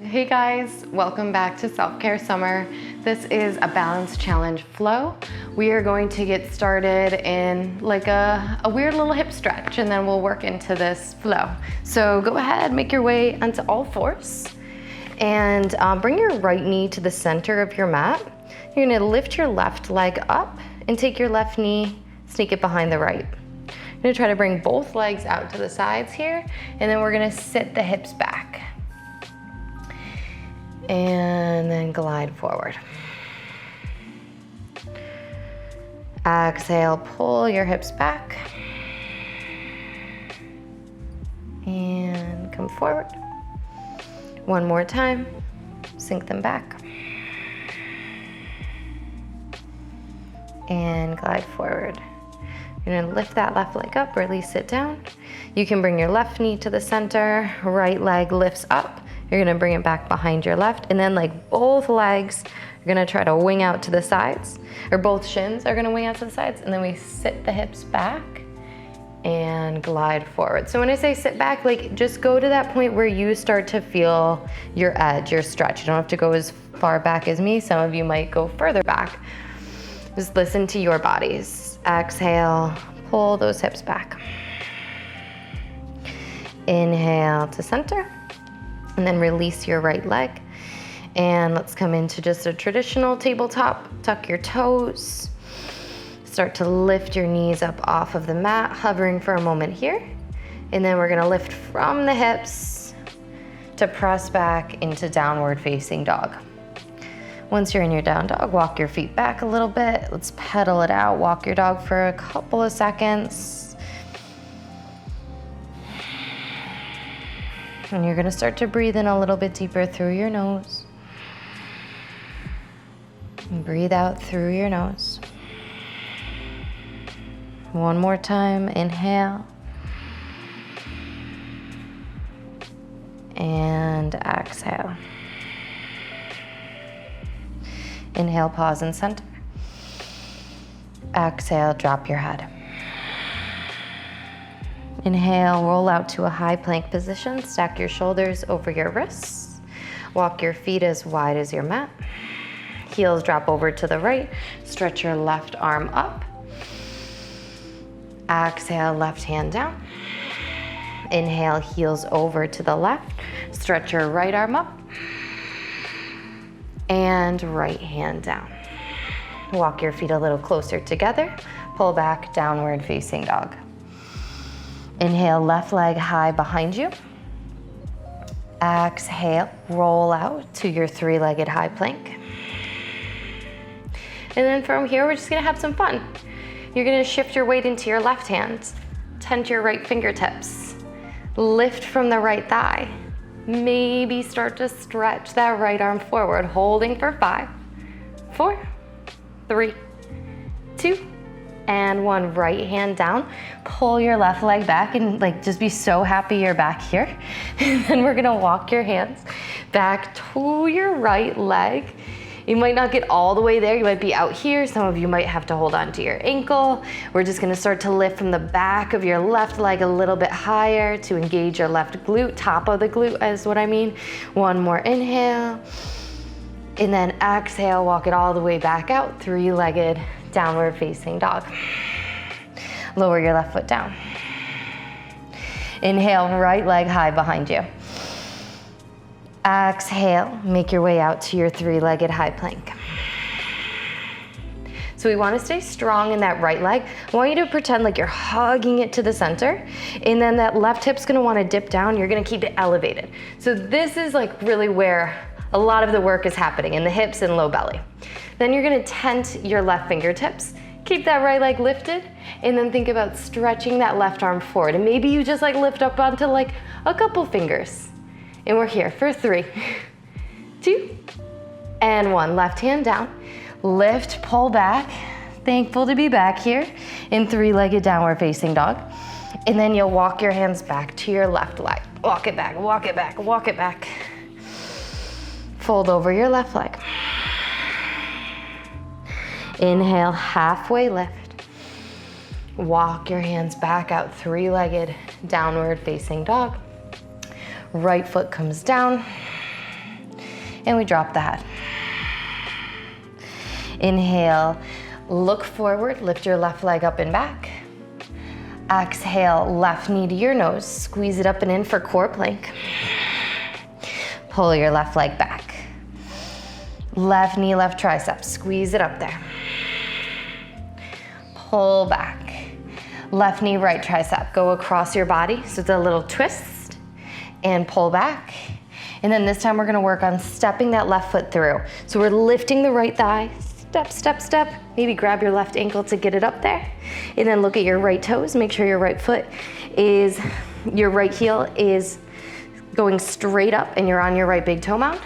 Hey guys, welcome back to Self-Care Summer. This is a balance challenge flow. We are going to get started in like a weird little hip stretch, and then we'll work into this flow. So go ahead, make your way onto all fours, and bring your right knee to the center of your mat. You're gonna lift your left leg up and take your left knee, sneak it behind the right. You're gonna try to bring both legs out to the sides here, and then we're gonna sit the hips back. And then glide forward. Exhale, pull your hips back. And come forward. One more time, sink them back. And glide forward. You're gonna lift that left leg up, release it down. You can bring your left knee to the center, right leg lifts up. You're gonna bring it back behind your left, and then like both legs, you're gonna try to wing out to the sides, or both shins are gonna wing out to the sides, and then we sit the hips back and glide forward. So when I say sit back, like just go to that point where you start to feel your edge, your stretch. You don't have to go as far back as me. Some of you might go further back. Just listen to your bodies. Exhale, pull those hips back. Inhale to center. And then release your right leg. And let's come into just a traditional tabletop. Tuck your toes. Start to lift your knees up off of the mat, hovering for a moment here. And then we're gonna lift from the hips to press back into downward facing dog. Once you're in your down dog, walk your feet back a little bit. Let's pedal it out. Walk your dog for a couple of seconds. And you're gonna start to breathe in a little bit deeper through your nose. And breathe out through your nose. One more time, inhale. And exhale. Inhale, pause and center. Exhale, drop your head. Inhale, roll out to a high plank position. Stack your shoulders over your wrists. Walk your feet as wide as your mat. Heels drop over to the right. Stretch your left arm up. Exhale, left hand down. Inhale, heels over to the left. Stretch your right arm up. And right hand down. Walk your feet a little closer together. Pull back, downward facing dog. Inhale, left leg high behind you. Exhale, roll out to your three-legged high plank. And then from here, we're just gonna have some fun. You're gonna shift your weight into your left hand, tent your right fingertips, lift from the right thigh. Maybe start to stretch that right arm forward, holding for 5, 4, 3, 2, and 1. Right hand down. Pull your left leg back and like just be so happy you're back here. And then we're gonna walk your hands back to your right leg. You might not get all the way there. You might be out here. Some of you might have to hold on to your ankle. We're just gonna start to lift from the back of your left leg a little bit higher to engage your left glute, top of the glute is what I mean. One more inhale. And then exhale, walk it all the way back out, three-legged downward facing dog. Lower your left foot down. Inhale, right leg high behind you. Exhale, make your way out to your three-legged high plank. So we want to stay strong in that right leg. I want you to pretend like you're hugging it to the center, and then that left hip's gonna want to dip down. You're gonna keep it elevated. So this is like really where a lot of the work is happening, in the hips and low belly. Then you're gonna tent your left fingertips. Keep that right leg lifted, and then think about stretching that left arm forward. And maybe you just like lift up onto like a couple fingers. And we're here for 3, 2, and 1. Left hand down, lift, pull back. Thankful to be back here in three-legged downward facing dog. And then you'll walk your hands back to your left leg. Walk it back, walk it back, walk it back. Fold over your left leg. Inhale, halfway lift. Walk your hands back out, three-legged downward facing dog. Right foot comes down. And we drop the head. Inhale, look forward, lift your left leg up and back. Exhale, left knee to your nose, squeeze it up and in for core plank. Pull your left leg back. Left knee, left tricep, squeeze it up there. Pull back. Left knee, right tricep, go across your body, so it's a little twist, and pull back. And then this time we're gonna work on stepping that left foot through. So we're lifting the right thigh, step, step, step. Maybe grab your left ankle to get it up there. And then look at your right toes. Make sure your right heel is going straight up and you're on your right big toe mound.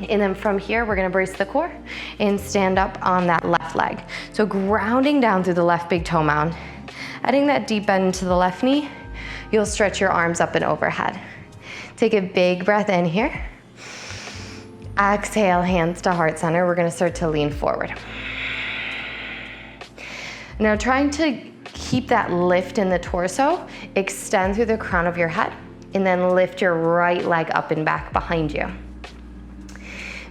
And then from here, we're gonna brace the core and stand up on that left leg. So grounding down through the left big toe mound, adding that deep bend into the left knee, you'll stretch your arms up and overhead. Take a big breath in here. Exhale, hands to heart center. We're gonna start to lean forward. Now trying to keep that lift in the torso, extend through the crown of your head, and then lift your right leg up and back behind you.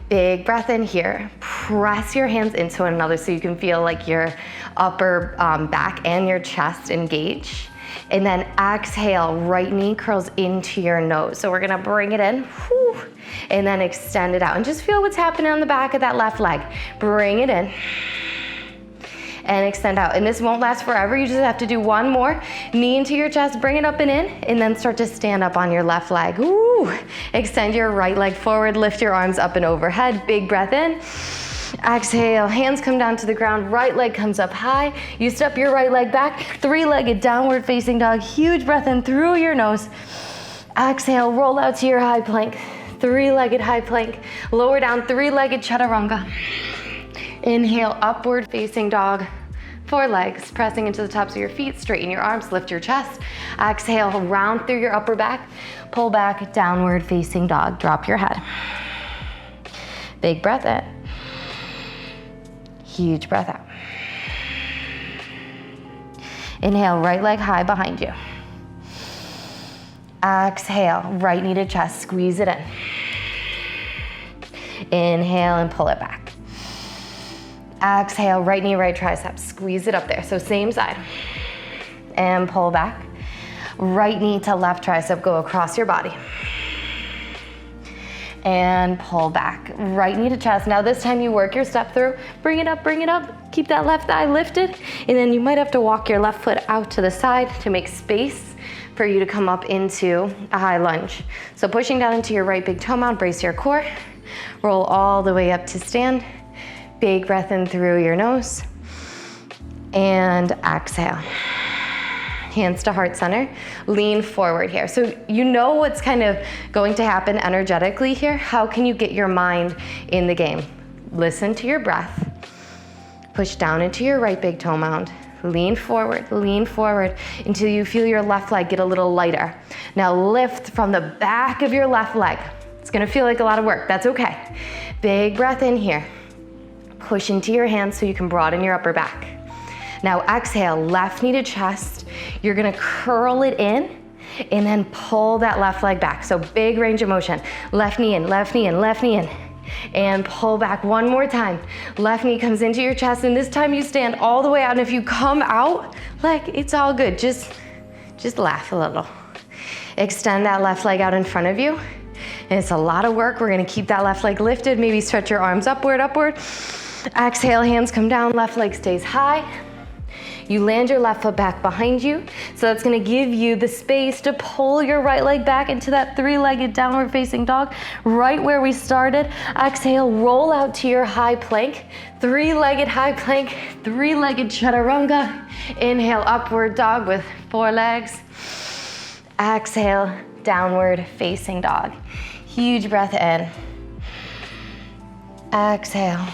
Big breath in here. Press your hands into one another so you can feel like your upper back and your chest engage. And then exhale, right knee curls into your nose. So we're gonna bring it in, whew, and then extend it out. And just feel what's happening on the back of that left leg. Bring it in and extend out. And this won't last forever. You just have to do one more. Knee into your chest, bring it up and in, and then start to stand up on your left leg. Ooh. Extend your right leg forward, lift your arms up and overhead. Big breath in. Exhale, hands come down to the ground, right leg comes up high. You step your right leg back, three-legged downward facing dog. Huge breath in through your nose. Exhale, roll out to your high plank. Three-legged high plank. Lower down, three-legged chaturanga. Inhale, upward facing dog. Four legs, pressing into the tops of your feet, straighten your arms, lift your chest. Exhale, round through your upper back. Pull back, downward facing dog. Drop your head. Big breath in. Huge breath out. Inhale, right leg high behind you. Exhale, right knee to chest, squeeze it in. Inhale and pull it back. Exhale, right knee, right tricep, squeeze it up there. So same side. And pull back. Right knee to left tricep, go across your body. And pull back, right knee to chest. Now this time you work your step through, bring it up, keep that left thigh lifted, and then you might have to walk your left foot out to the side to make space for you to come up into a high lunge. So pushing down into your right big toe mound, brace your core, roll all the way up to stand, big breath in through your nose, and exhale. Hands to heart center, lean forward here. So you know what's kind of going to happen energetically here. How can you get your mind in the game? Listen to your breath. Push down into your right big toe mound. Lean forward until you feel your left leg get a little lighter. Now lift from the back of your left leg. It's gonna feel like a lot of work, that's okay. Big breath in here. Push into your hands so you can broaden your upper back. Now exhale, left knee to chest. You're gonna curl it in and then pull that left leg back. So big range of motion. Left knee in, left knee in, left knee in. And pull back one more time. Left knee comes into your chest, and this time you stand all the way out. And if you come out, like, it's all good. Just laugh a little. Extend that left leg out in front of you. And it's a lot of work. We're gonna keep that left leg lifted. Maybe stretch your arms upward. Exhale, hands come down, left leg stays high. You land your left foot back behind you. So that's gonna give you the space to pull your right leg back into that three-legged downward facing dog, right where we started. Exhale, roll out to your high plank. Three-legged high plank, three-legged chaturanga. Inhale, upward dog with four legs. Exhale, downward facing dog. Huge breath in. Exhale.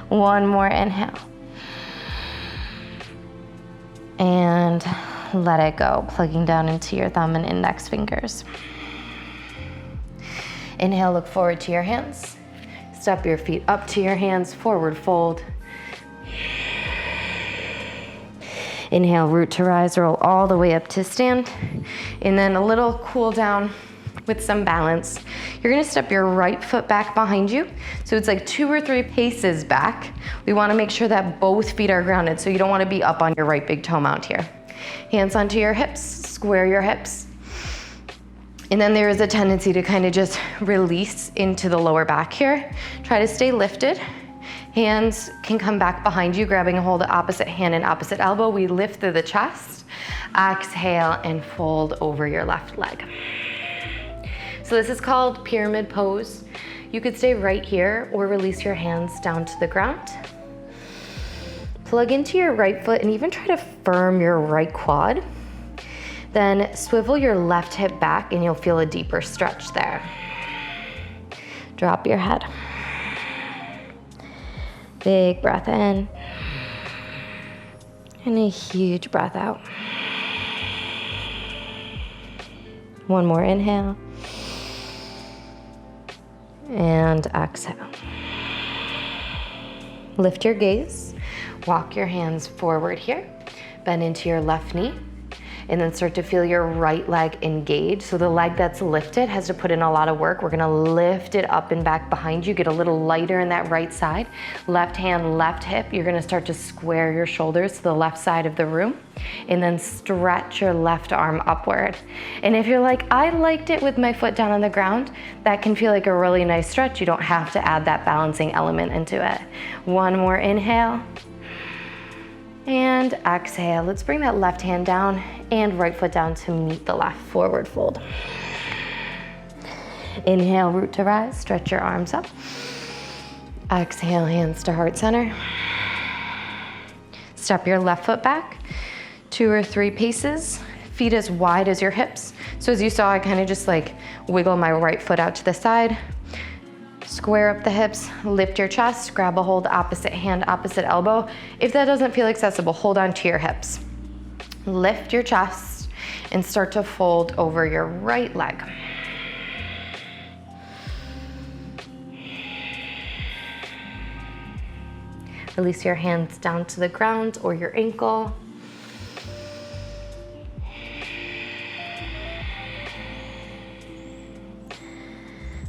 One more inhale. And let it go, plugging down into your thumb and index fingers. Inhale, look forward to your hands. Step your feet up to your hands, forward fold. Inhale, root to rise, roll all the way up to stand. And then a little cool down with some balance. You're gonna step your right foot back behind you. So it's like 2 or 3 paces back. We wanna make sure that both feet are grounded, so you don't wanna be up on your right big toe mount here. Hands onto your hips, square your hips. And then there is a tendency to kind of just release into the lower back here. Try to stay lifted. Hands can come back behind you, grabbing a hold of opposite hand and opposite elbow. We lift through the chest. Exhale and fold over your left leg. So this is called pyramid pose. You could stay right here or release your hands down to the ground. Plug into your right foot and even try to firm your right quad. Then swivel your left hip back and you'll feel a deeper stretch there. Drop your head. Big breath in. And a huge breath out. One more inhale. And exhale. Lift your gaze. Walk your hands forward here. Bend into your left knee. And then start to feel your right leg engage. So the leg that's lifted has to put in a lot of work. We're gonna lift it up and back behind you, get a little lighter in that right side. Left hand, left hip. You're gonna start to square your shoulders to the left side of the room. And then stretch your left arm upward. And if you're like, I liked it with my foot down on the ground, that can feel like a really nice stretch. You don't have to add that balancing element into it. One more inhale. And exhale. Let's bring that left hand down and right foot down to meet the left, forward fold. Inhale, root to rise, stretch your arms up. Exhale, hands to heart center. Step your left foot back, 2 or 3 paces, feet as wide as your hips. So as you saw, I kind of just like wiggle my right foot out to the side. Square up the hips, lift your chest, grab a hold opposite hand, opposite elbow. If that doesn't feel accessible, hold on to your hips. Lift your chest and start to fold over your right leg. Release your hands down to the ground or your ankle.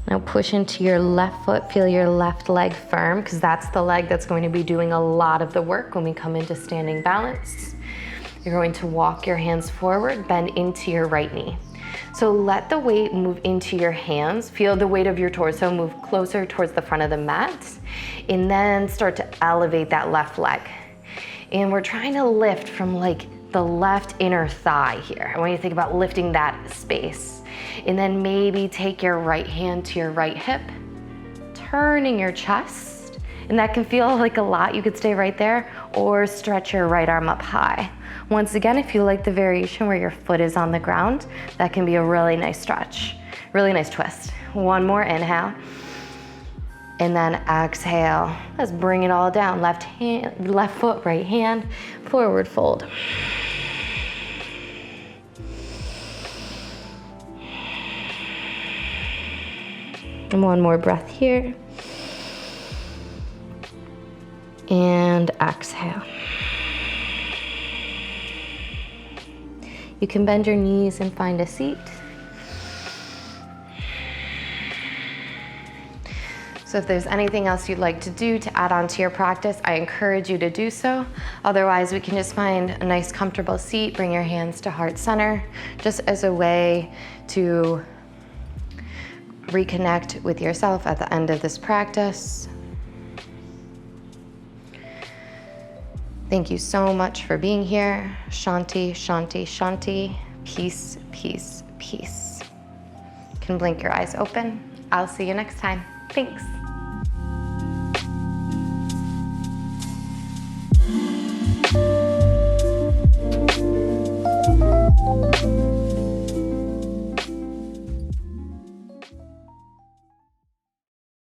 Now push into your left foot, feel your left leg firm, because that's the leg that's going to be doing a lot of the work when we come into standing balance. You're going to walk your hands forward, bend into your right knee. So let the weight move into your hands, feel the weight of your torso move closer towards the front of the mat, and then start to elevate that left leg. And we're trying to lift from like the left inner thigh here. I want you to think about lifting that space. And then maybe take your right hand to your right hip, turning your chest. And that can feel like a lot. You could stay right there or stretch your right arm up high. Once again, if you like the variation where your foot is on the ground, that can be a really nice stretch, really nice twist. One more inhale. And then exhale. Let's bring it all down. Left hand, left foot, right hand, forward fold. And one more breath here. And exhale. You can bend your knees and find a seat. So if there's anything else you'd like to do to add on to your practice, I encourage you to do so. Otherwise, we can just find a nice comfortable seat, bring your hands to heart center, just as a way to reconnect with yourself at the end of this practice. Thank you so much for being here. Shanti, Shanti, Shanti. Peace, peace, peace. You can blink your eyes open. I'll see you next time. Thanks.